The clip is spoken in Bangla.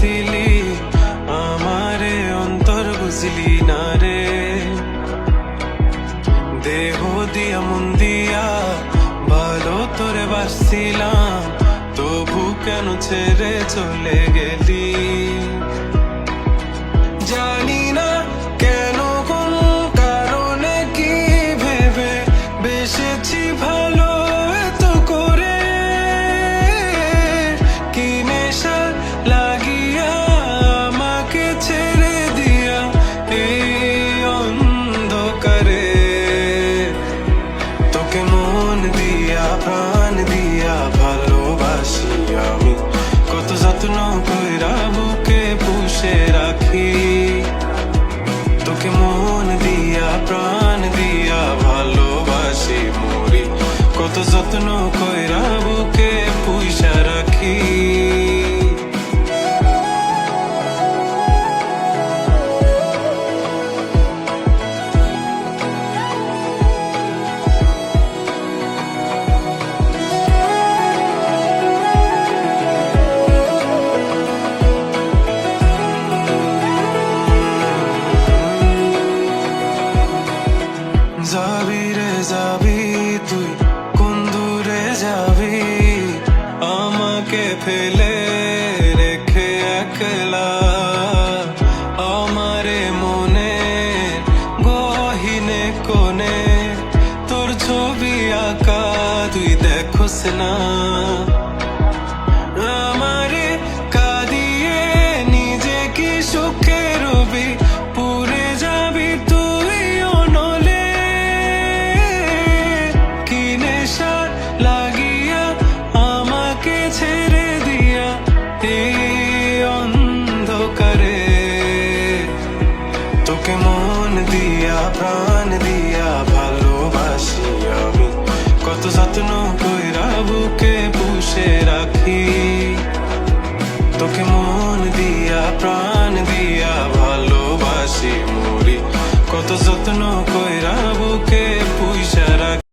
দিলি, আমারে অন্তর বুঝলি না রে। দেহ দিয়া মন দিয়া ভালো তোরে বাসছিলাম, তবু কেন ছেড়ে চলে গেলি। জানি না কেন, কোন কারণে, কি ভেবে বেসেছি ভালো এত করে। কি নেশা লাগিয়া আমাকে ছেড়ে দিয়া এই অন্ধকারে। তোকে মন দিয়া প্রাণ দিয়া ভালোবাসি আমি, কত যত্ন কইরা বুকে পুষে রাখি। তোকে মন দিয়া প্রাণ দিয়া ভালোবাসি মরি, কত যত্ন কইরা বুকে পুষা রাখি। যাবি রে যাবি তুই, কোন দূরে যাবি, আমাকে ফেলে রেখে একলা। আমারে মনে গহীনে কোণে তোর ছবি আঁকা তুই দেখোস না। আমারে কাঁদিয়ে নিজে কি সুখে রবি, পুরে যাবি তুই অনলে। কি নেশা লাগিয়া আমাকে ছেড়ে দিয়া এই অন্ধকারে। তোকে মন দিয়া প্রাণ দিয়া ভালোবাসি আমি, কত যত্ন কইরা বুকে পুষে রাখি। তোকে মন দিয়া প্রাণ দিয়া ভালোবাসি মরি, কত যত্ন কইরা